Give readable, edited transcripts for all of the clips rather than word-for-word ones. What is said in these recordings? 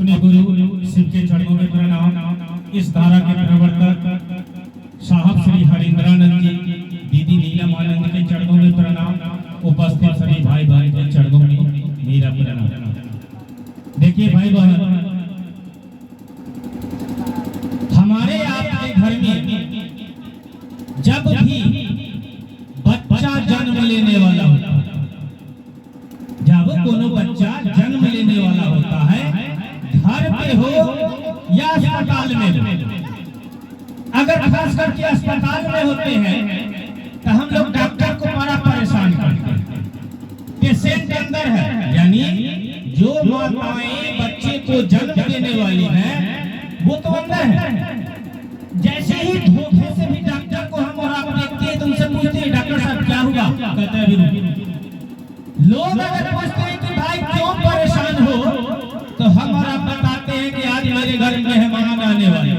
अपने गुरु शिव के चरणों में प्रणाम। इस धारा के प्रवर्तक साहब श्री हरिंद्रानंद जी, दीदी नीलम आनंद के चरणों में प्रणाम। उपस्थित सभी भाई बहन के चरणों में मेरा प्रणाम। देखिए भाई बहन, हमारे आपके घर में जब भी बच्चा जन्म लेने वाला होता है, जब कोनो बच्चा जन्म लेने वाला होता है, घर पे हो या अस्पताल में हो, अगर खास करके अस्पताल में होते हैं तो हम लोग डॉक्टर को बड़ा परेशान करते हैं। पेशेंट अंदर है, यानी जो माताएं बच्चे को जन्म देने वाली हैं वो तो अंदर है। जैसे ही धोखे से भी डॉक्टर को हम और आप देखते हैं तो उनसे पूछते हैं डॉक्टर साहब क्या हुआ, कहते हैं लोग अगर पूछते हैं कि भाई क्यों परेशान हो तो हम और आप बताते हैं कि आज मेरे घर में मेहमान आने वाले,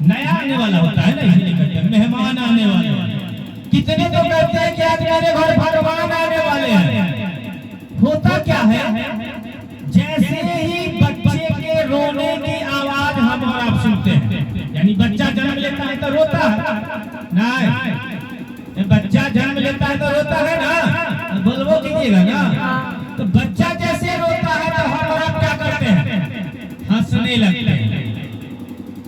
नया आने वाला होता है ना, इसलिए कहते हैं मेहमान आने वाले। कितने तो कहते हैं कि आज मेरे घर भगवान आने वाले हैं। होता क्या है, जैसे ही बच्चे के रोने की आवाज हम और आप सुनते हैं, यानी बच्चा जन्म लेता है तो रोता है नहीं, बच्चा जन्म लेता है तो रोता है ना, बोलबो कीजिएगा ना। तो बच्चा जैसे रोता है तो हम और आप क्या करते हैं, हंसने लगते हैं।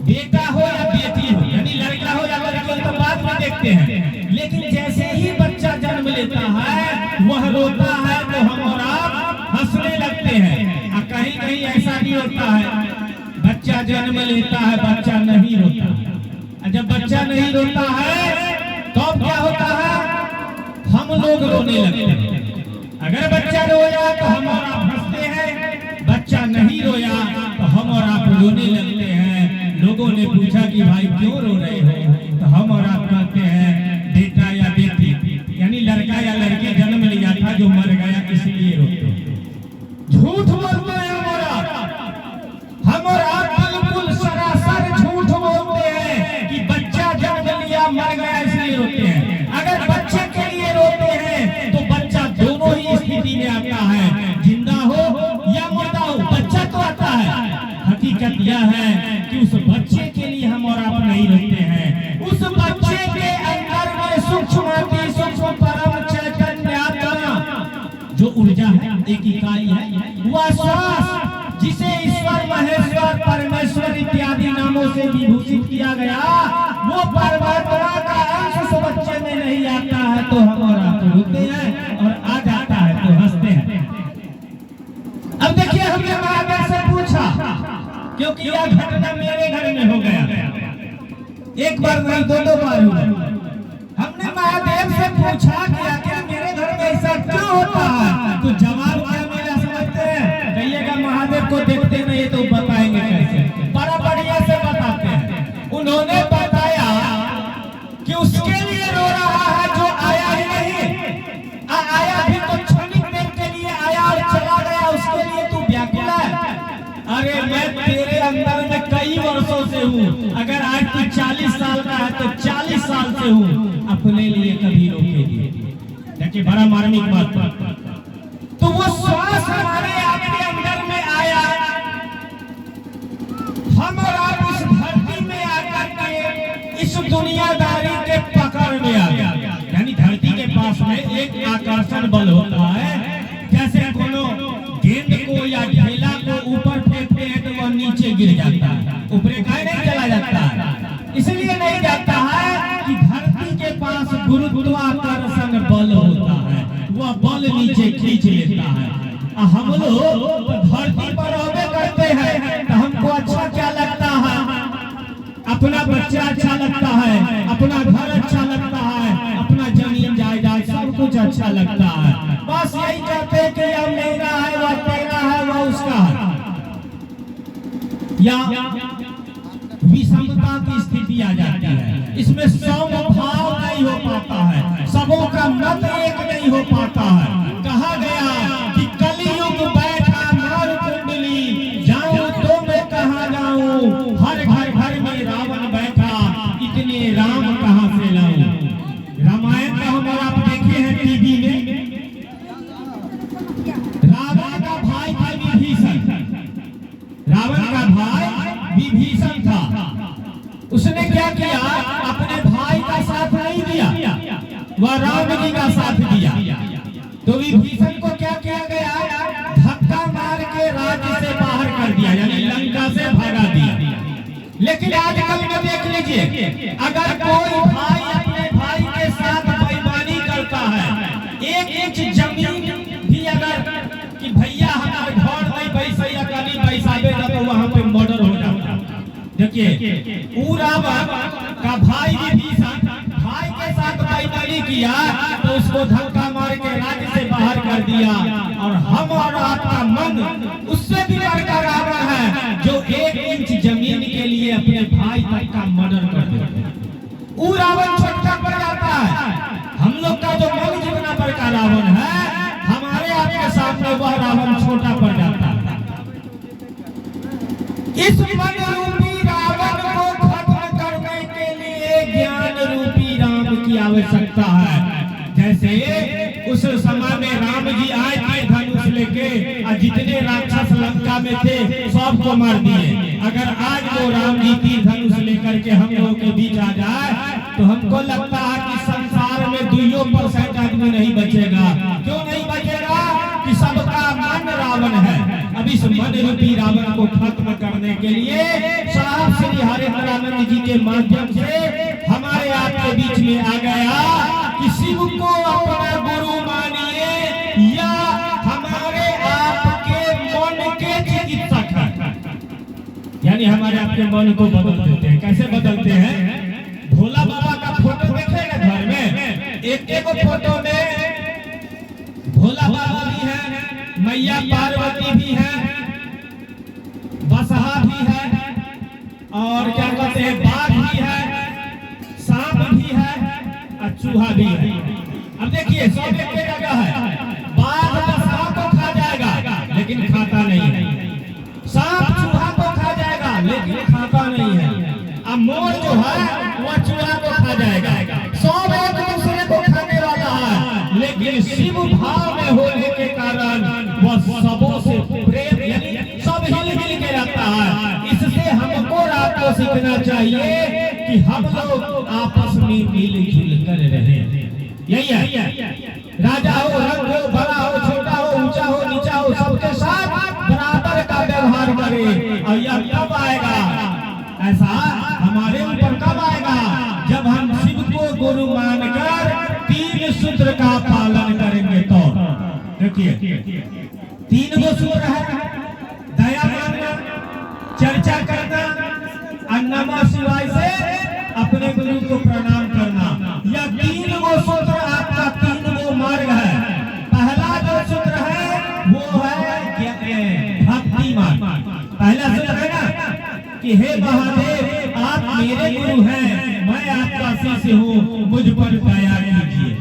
बेटा हो या बेटी हो, यानी लड़का हो या लड़की हो तो बाद में देखते हैं, लेकिन जैसे ही बच्चा जन्म लेता है वह रोता है तो हम और आप हंसने लगते हैं। और कहीं कहीं ऐसा भी होता है, बच्चा जन्म लेता है बच्चा नहीं रोता, और जब बच्चा नहीं रोता है तो क्या होता है, हम लोग रोने लगते हैं। अगर बच्चा रोया तो हम और आप हंसते हैं, बच्चा नहीं रोया तो हम और आप रोने लगते हैं। लोगों ने पूछा कि भाई क्यों रो रहे हो, तो हम और आप कहते हैं बेटा या बेटी, यानी लड़का या लड़की जन्म लिया था जो मर गया इसलिए रोते। झूठ बोलते हैं हम और आप बिल्कुल सरासर झूठ बोलते हैं कि बच्चा जन्म लिया मर गया इसलिए रोते हैं। अगर बच्चे के लिए रोते हैं तो बच्चा दोनों ही स्थिति में आता है, जिंदा हो या मुर्दा हो, बच्चा तो आता है। हकीकत यह है कि उस बच्चे के लिए हम और आप नहीं रोते हैं, उस बच्चे के अंदर में सूक्ष्म परम चैतन्य आत्मा जो ऊर्जा है, एक इकाई है, वह श्वास जिसे ईश्वर महेश्वर परमेश्वर इत्यादि नामों से विभूषित किया गया, वो परमात्मा का अंश उस बच्चे में नहीं आता है तो हम और आप रोते हैं, और आ जाता है तो हंसते हैं। अब देखिए, हमने महादेव से पूछा, क्योंकि यह घटना मेरे घर में हो गया, एक बार नहीं दो बार हुआ। हमने महादेव से पूछा कि आखिर मेरे घर में ऐसा क्यों होता है, तो जवाब क्या मिला समझते हैं, कहिएगा महादेव को देखते नहीं तो बताएंगे कैसे, बड़ा बढ़िया से बताते हैं। उन्होंने बताया कि उसके लिए रो रहा है जो आया ही नहीं, आया भी तो क्षणिक देर के लिए आया और चला गया, उसके लिए तू व्याकुल है। अरे मैं तेरे अंदर में कई वर्षों से हूँ, अगर आज तू 40 साल का है तो 40 साल से हूँ, अपने लिए कभी रोकेगी। देखिए बड़ा मार्मिक बात, तो वो श्वास हमारे आपके अंदर में आया, हम और आप इस धरती में आकर के इस दुनियादारी के पकड़ में आ गया। यानी धरती के पास में एक आकर्षण बल होता है, जैसे कोनो गेंद को या ढेला को ऊपर फेंकते हैं तो वह नीचे गिर जाता है, ऊपर काहे नहीं चला जाता है, इसलिए नहीं जाता है कि धरती के पास गुरुत्वाकर्षण बल होता है, वह बल नीचे खींच लेता है। हम लोग धरती पर रहते करते हैं तो हमको अच्छा क्या लगता है, अपना बच्चा अच्छा लगता है, अपना घर अच्छा लगता है, अपना जमीन जायदाद सब कुछ अच्छा लगता है। बस यही कहते हैं कि यह मेरा है, वह तेरा है, वह उसका है, या विषमता की स्थिति आ जाती है, इसमें समभाव नहीं हो पाता है, सबों का मत एक नहीं हो पाता है। कहा गया कि कलयुग बैठा मार कुंडली, जाऊं तो मैं कहां जाऊं, हर घर घर में रावण बैठा, इतने राम कहां से लाऊं। रामायण का हम आप देखे हैं टीवी में, रावण का भाई था विभीषण, वह राम जी का साथ दिया। तो विभीषण को क्या किया गया, धक्का मार के राज्य से बाहर कर दिया, यानी लंका से भगा दिया। लेकिन आजकल में देख लीजिए, अगर कोई भाई अपने भाई के साथ बेईमानी करता है, एक इंच जमीन भी अगर कि भैया हमारे घर नहीं पैसा या कहीं पैसा देगा तो वहां पे मर्डर हो जाता। देखिए रावण का भाई विभीषण भाई के साथ बेईमानी किया तो उसको धक्का मार के राज्य से बाहर कर दिया। और हम और आपका मन उससे भी बड़का रावण है जो एक इंच जमीन के लिए अपने भाई तक का मर्डर कर देता है। वो रावण छोटा पड़ जाता है। हम लोग का जो मन जितना बड़का रावण है, हमारे आपके सामने वह रावण छोटा पड़ जाता है। इस मन रूपी रावण को खत्म करने के लिए ज्ञान रूपी राम की आवश्यकता है। जैसे उस समय में राम जी आए थे धनुष लेके, और जितने राक्षस लंका में थे सबको मार दिए। अगर आज वो राम जी तीर धनुष लेकर के हम लोगों के बीच आ जाए तो हमको लगता है कि संसार में 2% आदमी नहीं बचेगा। क्यों नहीं बचेगा? कि सबका मन रावण है। अब इस मन रूपी रावण को खत्म करने के लिए साहब श्री हरेंद्रानंद जी के माध्यम से हमारे आपके बीच में आ गया कि शिव को अपना गुरु मानिए या हमारे आपके मन के चिकित्सक है। यानी हमारे आपके मन को बदल देते हैं। कैसे बदलते हैं? भोला बाबा का फोटो देखेगा घर में, एक फोटो में भोला बाबा भी है, मैया पार्वती भी है, बसहा भी है, और क्या कहते हैं बाघ भी है, सांप भी है और चूहा भी है। अब देखिए सब एक जगह है। बाघ बसहा को खा जाएगा लेकिन खाता नहीं है, सांप चूहा को खा जाएगा लेकिन खाता नहीं है, अब मोर जो है वह चूहा को खा जाएगा। सब एक दूसरे को खाने वाला है, लेकिन शिव भाव में होने के कारण वह सबों से प्रेम यानी सब हिल के रहता है। इससे हमको रात को सीखना चाहिए कि हम लोग आपस में मिलजुल कर रहे। यही है, राजा हो, रंग हो, बड़ा हो, छोटा हो, ऊंचा हो, नीचा हो, सबके साथ बराबर का व्यवहार करें। और यह कब आएगा? ऐसा हमारे ऊपर कब आएगा? जब हम शिव को गुरु मानकर 3 सूत्र का पालन करेंगे। तो देखिए 3 गो सूत्र है, दया मानना, चर्चा करना और नमः शिवाय से अपने गुरु को प्रणाम करना। यह 3 गो सूत्र आपका 3 गो मार्ग है। पहला जो सूत्र है वो है भक्ति मार्ग। पहला सूत्र है ना कि हे महादेव आप मेरे गुरु हैं, मैं आपका शिष्य हूँ, मुझ पर दया कीजिए।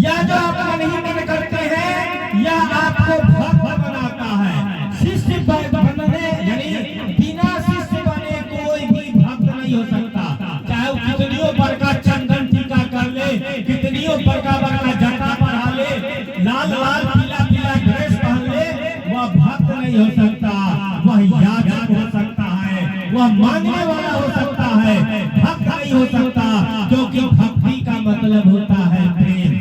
या जो आप नहीं मन करते हैं या आपको भक्त बनाता है। शिष्य बनने यानी बिना शिष्य बने कोई भी भक्त नहीं हो सकता। चाहे वो कितनियों बड़का चंदन टीका कर ले, कितनियों बड़का जटा पहना ले, लाल लाल पीला पीला ड्रेस पहन ले, वह भक्त नहीं हो सकता। वह याजक हो सकता है, वह मांगने वाला हो सकता है, भक्त नहीं हो सकता। क्योंकि भक्ति का मतलब होता है प्रेम।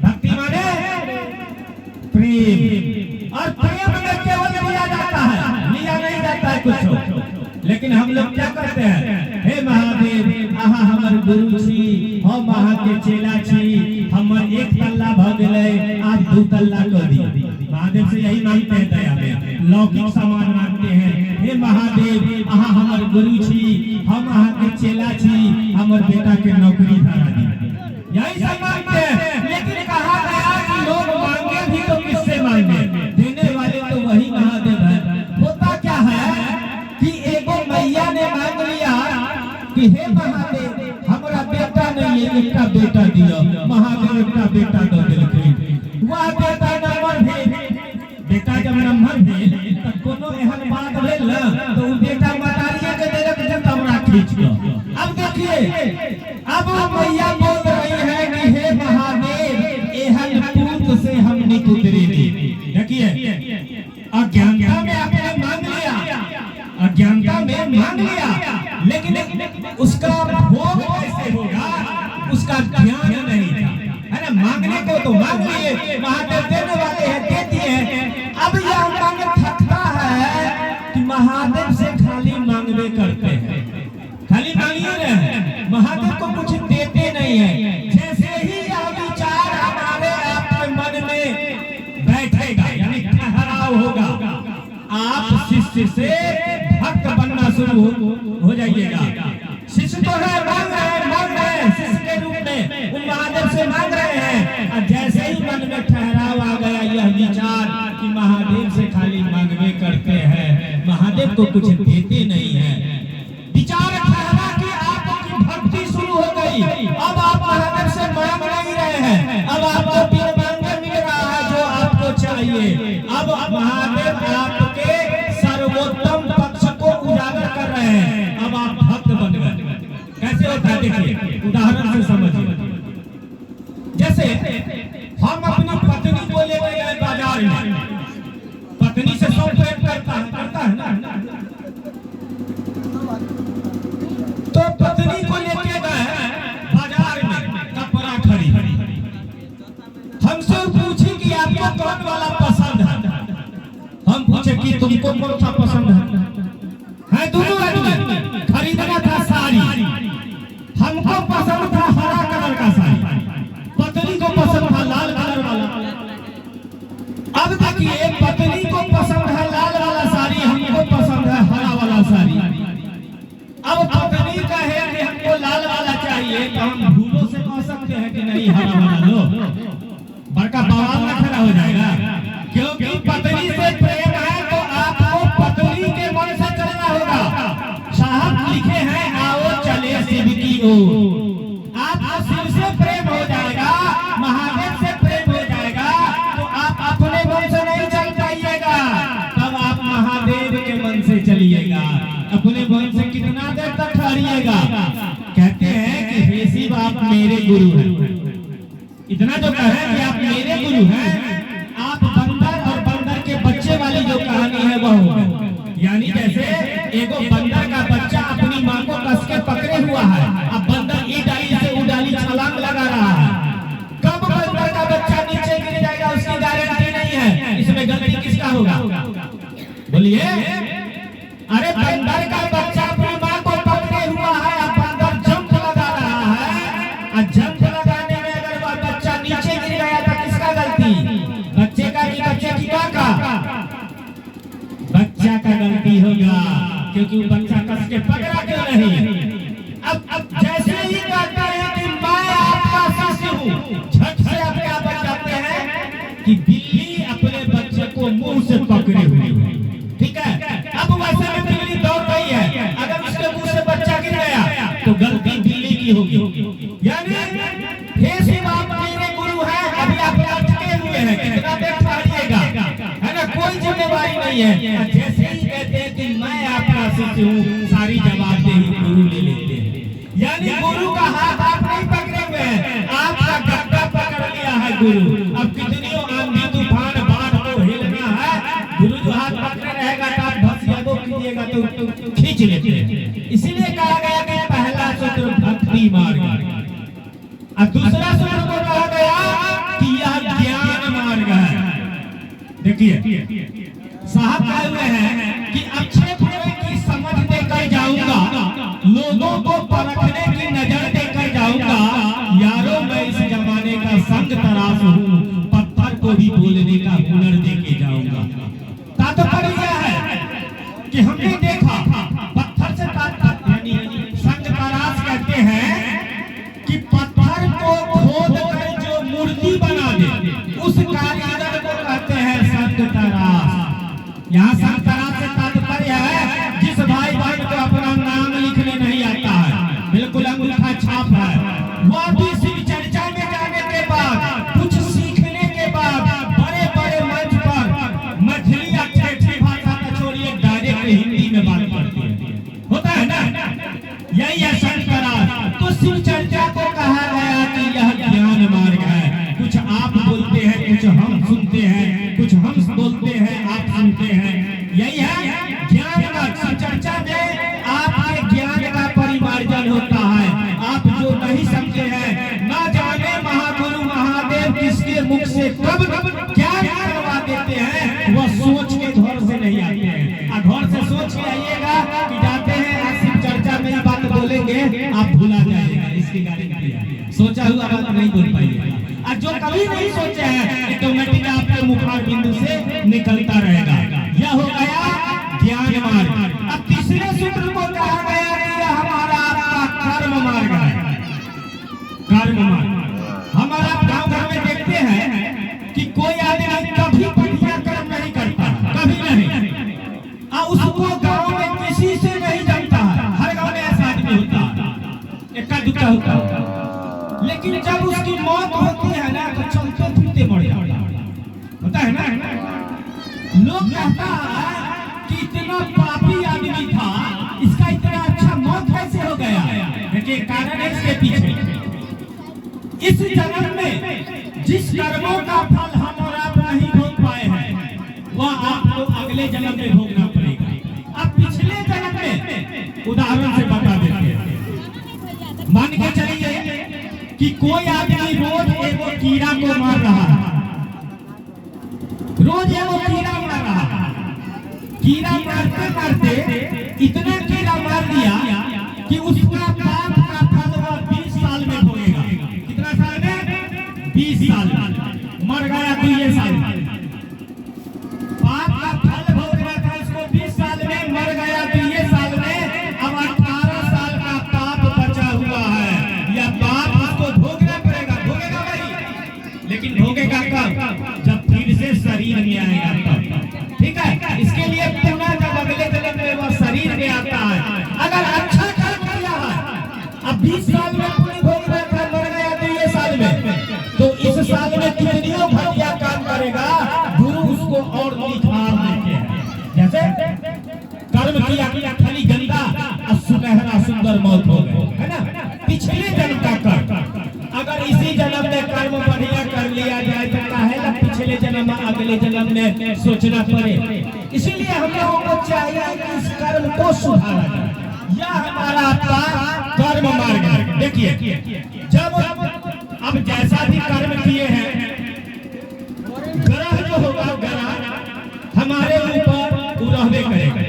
भक्ति माने प्रेम, और प्रेम में केवल लिया जाता है, लिया नहीं जाता है कुछ। लेकिन हम लोग क्या करते हैं? हे महादेव अहाँ हमर गुरु छी, हम अहाँ के चेला छी, हमर 1 तल्ला भ गेलै, आप 2 तल्ला कर दी। महादेव से यही मांगते हैं दया में, लौकिक सामान मांगते हैं। हे महादेव अहाँ हमर गुरु छी, हम अहाँ के चेला छी, हमर बेटा के नौकरी धरा दी। यही सब मांगते हैं। लेकिन कहा गया कि लोग मांगे भी तो किससे मांगे? देने वाले तो वही महादेव है। होता क्या है कि एगो मैया ने मांग लिया कि हे महादेव हमारा बेटा नहीं है, एकटा बेटा दियो। महादेव एकटा बेटा दो देलखिन। वह बेटा नंबर भेल, बेटा जब नंबर भेल त कोनो एहन बात भेल न तो उ बेटा मतारिया के देलक जब हमरा खींच के। अब देखिए अब मैया बोल रही है कि हे महादेव एहन पूत से हम नहीं उतरेंगे। देखिए अज्ञानता में आपने मांग लिया, अज्ञानता में मांग लिया, लेकिन उसका भोग कैसे होगा उसका ध्यान नहीं। महादेव देने वाले हैं, दे दिए हैं। अब यह मांग थकता है कि महादेव से खाली मांगवे करते हैं, खाली मांगिए रहे हैं, महादेव को कुछ देते नहीं है। जैसे ही यह विचार हमारे आपके मन में बैठेगा, यानी ठहराव होगा, आप शिष्य से भक्त बनना शुरू हो जाइएगा। शिष्य तो है, मांग रहे हैं शिष्य के रूप में, उन महादेव से मांग रहे हैं। और जैसे ही मन में ठहराव आ गया यह विचार कि महादेव से खाली मांगवे करते हैं, महादेव को कुछ देते नहीं है, विचार ठहरा कि आपकी भक्ति शुरू हो गई। अब आप महादेव से मांग नहीं रहे हैं, अब आपको बिन मांगे मिल रहा है जो आपको चाहिए। अब महादेव आपके सर्वोत्तम पक्ष को उजागर कर रहे हैं, अब आप भक्त बन गए। कैसे होता है देखिए, उदाहरण से समझिए। जैसे हम अपनी पत्नी को लेकर गए बाजार में, पत्नी से सब प्रेम करता है ना, तो पत्नी को लेके गए बाजार में कपड़ा खरीद, हमसे पूछी कि आपको कौन वाला पसंद है, हम पूछे कि तुमको कौन सा पसंद है दोनों आदमी खरीदना था साड़ी, हमको पसंद था हरा कलर का साड़ी, पत्नी को पसंद था लाल कलर वाला। अब देखिए पत्नी को पसंद है लाल वाला साड़ी, हमको पसंद है हरा वाला साड़ी। अब पत्नी कहे कि हमको लाल वाला चाहिए, तो हम भूलों से कह सकते हैं कि नहीं हरा वाला लो, बड़का बवाल न खड़ा हो जाएगा। क्योंकि पत्नी से प्रेम है तो आपको पत्नी के मन से चलना होगा। साहब लिखे हैं आओ चले शिव की ओर, आपको शिव से प्रेम हो जाएगा, महादेव से प्रेम हो जाएगा, तो आप अपने मन से नहीं चल पाइएगा, तब आप महादेव के मन से चलिएगा। अपने मन से कितना देर तक ठहरिएगा। कहते हैं कि हे शिव आप मेरे गुरु हैं, इतना जो कहें कि आप मेरे गुरु हैं, आप बंदर और बंदर के बच्चे वाली जो कहानी है वह होगा। यानी जैसे एगो बंदर का बच्चा अपनी माँ को कस के पकड़े हुआ है, अब बंदर ई डाली से ऊ डाली छलांग लगा रहा है, कब बंदर का बच्चा नीचे गिर जाएगा उसकी गारंटी नहीं है। इसमें गलती किसका होगा बोलिए? अरे बंदर का बच्चा अपनी माँ को पकड़े हुआ है, अब बंदर जंप लगा रहा है, और जंप लगाने में अगर वह बच्चा नीचे गिर गया तो किसका गलती? बच्चे का कि बच्चे की माँ का? बच्चा का गलती होगा, क्योंकि वो बच्चा कस के पकड़ा क्यों नहीं? अब जैसे ही कहते हैं कि मैं आपका शिष्य हूँ, झट से आप क्या बचाते हैं कि बिल्ली अपने बच्चे को मुंह से पकड़े हुई है, ठीक है? अब वैसे में बिल्ली दौड़ रही है, अगर उसके मुंह से बच्चा गिर गया तो गलती बिल्ली की होगी। यानी हे शिव आप मेरे गुरु हैं, अभी आप अटके हुए हैं, कितना देर ठहरिएगा, है ना? कोई जिम्मेवारी नहीं है। जैसे ही कहते हैं कि मैं आपका शिष्य हूँ, सारी जवाबदेही गुरु ले लेते हैं। यानी गुरु का हाथ आप नहीं पकड़े हुए हैं, आपका गद्दा पकड़ लिया है गुरु। अब कितनी आंधी तूफान बाढ़ को हिलना है, गुरु जो हाथ पकड़े रहेगा तो आप भक्ति कीजिएगा तो खींच लेते हैं। इसीलिए कहा गया कि पहला सूत्र भक्ति मार्ग, और दूसरा सूत्र को कहा गया कि यह ज्ञान मार्ग है। देखिए साहब कहे हुए हैं कि अच्छे बुरे की समझ देकर जाऊंगा, लोगों को परखने की नजर देकर जाऊंगा, यारों मैं इस जमाने का संग तराश हूँ, पत्थर को भी बोलने का हुनर देके जाऊंगा। तात्पर्य यह है कि हमने देखा पत्थर से तात्पर्य संग तराश कहते हैं कि पत्थर को खोद कर जो मूर्ति बना दे उस कारीगर को कहते हैं संग तराश। यहाँ संग तराश से तात्पर्य है जिस भाई बहन को अपना नाम लिखने नहीं आता है, बिल्कुल अंगूठा छाप है, वह भी शिव चर्चा में जाने के बाद, कुछ सीखने के बाद, बड़े बड़े मंच पर मछली ठेठी भाषा का छोड़िए डायरेक्ट हिंदी में बात करती है, होता है ना? यही है संग तराश। तो शिव चर्चा को कहा गया कि यह ज्ञान मार्ग है। कुछ आप बोलते हैं, कुछ हम सुनते हैं, कुछ हम बोलते हैं आप सुनते हैं, यही है ज्ञान मार्ग। शिव चर्चा में आपके ज्ञान का परिमार्जन होता है। आप जो नहीं समझे हैं, ना जाने महागुरु महादेव किसके मुख से कब क्या करवा देते हैं वह सोच के घर से नहीं आते हैं। घर से सोच के आइएगा कि जाते हैं आज सिर्फ चर्चा में ये बात बोलेंगे, आप भुला जाइएगा, इसकी गारंटी है। सोचा हुआ बात नहीं बोल पाइएगा। और जो कभी नहीं सोचे हैं ऑटोमेटिक आपके मुखार बिंदु से निकलता रहेगा। यह हो गया ज्ञान मार्ग। अब तीसरे सूत्र को कहा गया कि यह हमारा आपका कर्म मार्ग है। कर्म मार्ग हमारा गांव घर में देखते हैं कि कोई आदमी कभी बढ़िया कर्म नहीं करता, कभी नहीं, और उसको गांव में किसी से नहीं जमता है। हर गांव में ऐसा आदमी होता है, इक्का दुक्का होता है, लेकिन जब उसकी मौत होती है ना तो चलते फिरते मर जाता होता है ना। लोग कहता है कि इतना पापी आदमी था, इसका इतना अच्छा मौत कैसे हो गया? देखिए कारण है इसके पीछे। इस जन्म में जिस कर्मों का फल हम और आप नहीं भोग पाए हैं वह आपको अगले जन्म में भोगना पड़ेगा। अब पिछले जन्म में उदाहरण से बता देते हैं। मान के चलिए कि कोई आदमी रोज एक कीड़ा को मार रहा है, रोज एक कीड़ा मार रहा है। कीड़ा मारते मारते इतना कीड़ा मार दिया कि उसका पाप का फल वह 20 साल में भोगेगा। कितना साल में? 20 साल। मर गया 2 साल। पाप का फल भोगना था उसको 20 साल में, मर गया 2 साल में। अब 18 साल का पाप बचा हुआ है। यह पाप उसको भोगना पड़ेगा। भोगेगा भाई, लेकिन भोगेगा कब? जब फिर से शरीर में आएगा तब। ठीक है, इसके लिए पुनः जब अगले जन्म में वह शरीर में आता है, अगर अच्छा कर्म किया है, अब 20 साल में पूरी भोग रहा था, मर गया 2 साल में, तो इस साल में कितनियों घटिया काम करेगा, गुरु उसको और निखार देते हैं। जैसे कर्म किया खाली गंदा और सुनहरा सुंदर मौत हो गए, है ना, पिछले जन्म का कर्म। अगर इसी जन्म में कर्म बढ़िया कर लिया जाए तो काहे ना पिछले जन्म अगले जन्म में सोचना पड़े। इसीलिए हम लोगों को चाहिए कि इस कर्म को सुधारा जाए। यह हमारा आपका कर्म मार्ग है। देखिए जब अब जैसा भी कर्म किए हैं, ग्रह जो होगा ग्रह हमारे ऊपर रहबे करेगा।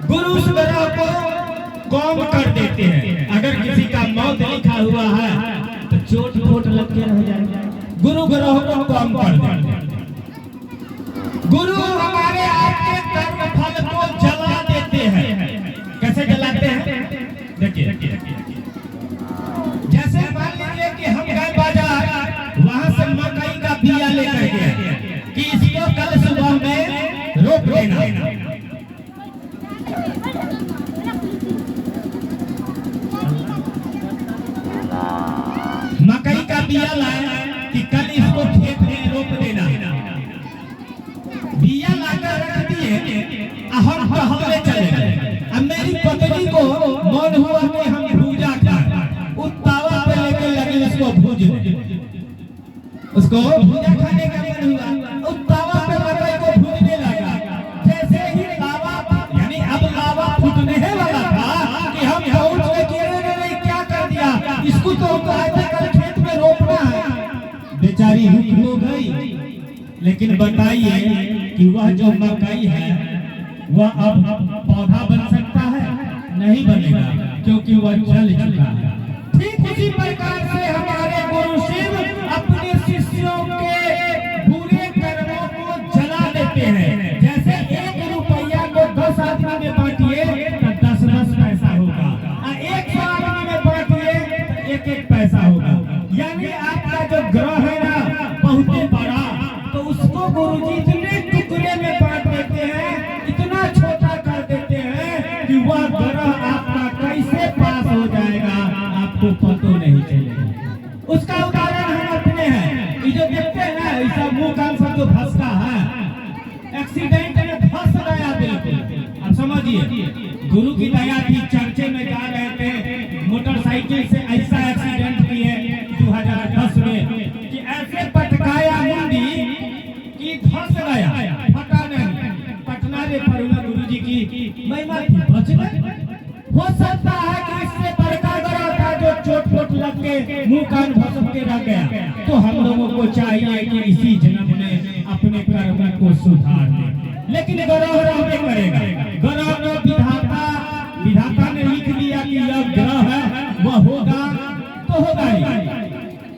गुरु उस ग्रह को कम कर देते हैं। अगर किसी का मौत लिखा हुआ है तो चोट फोट लग के रह जाएगा, गुरु ग्रह को कम कर देते हैं। गुरु हमारे आपके कर्म फल को जला देते हैं। कैसे जलाते हैं? देखिए जैसे मान लीजिए कि हम गए बाजार, वहां से मकई का बिया लेकर गए कि इसको कल सुबह में रोप देना। मकई का बिया लाए कि कल इसको खेत में रोप देना। बिया लाकर रख दिए, हम टहलने चले गए। अब मेरी पत्नी को मन हुआ कि हम भूजा खाएं, उस तावा पे लेके लगे उसको भूजने। उसको भूजा खाने का मन हुआ, उस तावा पे मकई को भूजने लगा। जैसे ही लावा, यानी अब लावा फूटने वाला था कि हम पहुंच के नहीं क्या कर दिया, इसको तो कल खेत में रोपना है। बेचारी हुक हो गई। लेकिन बताइए कि वह जो मकई है वह अब पौधा बन सकता है? नहीं बनेगा, क्योंकि वह जल चुका है। ठीक उसी प्रकार से हमारे गुरु शिव अपने शिष्यों के बुरे कर्मों को जला देते हैं। जैसे 1 रुपया को 10 आदमी में बांटिए तो 10-10 पैसा होगा, और 100 आदमी में बांटिए तो 1-1 पैसा होगा। यानी आपका जो ग्रह है ना बहुत बड़ा, तो उसको गुरुजी इतने टुकड़े में बांट देते हैं, इतना छोटा कर देते हैं कि वह ग्रह आपका कैसे पास हो जाएगा आपको पता नहीं चलेगा। उसका उदाहरण हम अपने हैं। ये जो देखते हैं ना, ऐसा मुंह कान सब जो फंसता है, एक्सीडेंट में फंस गया बिल्कुल। अब समझिए गुरु की दया थी, चर्चे में जा रहे थे, मोटरसाइकिल से ऐसा एक्सीडेंट किए 2010 में कि ऐसे पटकाया मुंडी कि फंस गया, फटा नहीं। पटना रे परुला गुरुजी की महिमा थी, बच गए। हो सकता है कि इससे बड़का ग्रह था जो चोट फोट लग सबके मुंह कान भसम के रह गया। तो हम लोगों को चाहिए कि इसी जन्म में अपने कर्म को सुधार दे। लेकिन ग्रह रहने करेगा, ग्रह में विधाता ने लिख दिया कि यह ग्रह है, वह होगा तो होगा ही।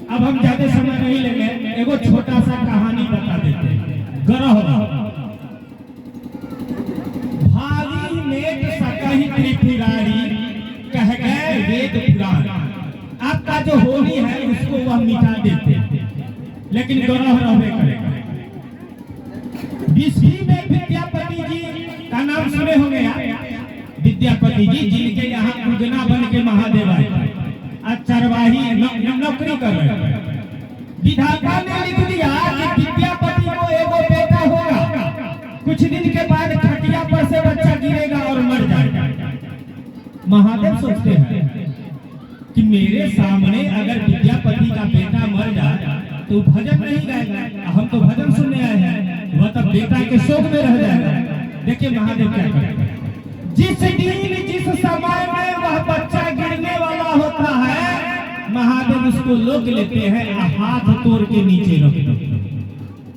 अब हम ज्यादा समय नहीं लेंगे, एगो छोटा सा कहानी बता देते हैं। ग्रह भारी नेत सकहि त्रिपुरारी कह गए वेद पुराण। आपका जो होली है उसको वह मिटा देते हैं, लेकिन ग्रह रहने करेगा। विष्णु में विद्यापति जी का नाम सुने होंगे आप। विद्यापति जी जिनके यहाँ पूजना बन के महादेव आए, आज चरवाही नौकरी कर रहे हैं। विधाता ने लिख दिया कि विद्यापति को एगो बेटा होगा, कुछ दिन के बाद खटिया पर से बच्चा गिरेगा और मर जाएगा। महादेव सोचते हैं कि मेरे सामने अगर विद्यापति का बेटा मर जाए तो भजन नहीं गाएगा, हम तो भजन सुनने आए हैं, वह तब बेटा के शोक में रह जाएगा। देखिए महादेव क्या करते हैं, जिस दिन जिस समय में वह बच्चा गिरने वाला होता है, महादेव उसको लोक लेते हैं, हाथ तोड़ के नीचे रख देते हैं।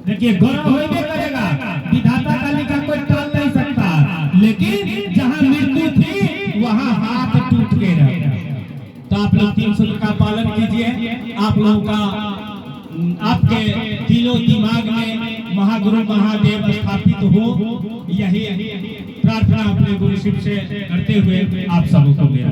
देखिए ग्रह होइबे करेगा, विधाता का लिखा कोई टाल नहीं सकता, लेकिन जहां मृत्यु थी वहां हाथ टूट के रहे। तो आप लोग 3 सूत्र का पालन कीजिए। आप लोगों का आपके दिलो दिमाग में महागुरु महादेव स्थापित हो, यही प्रार्थना अपने गुरु शिव से करते हुए आप सबको मेरा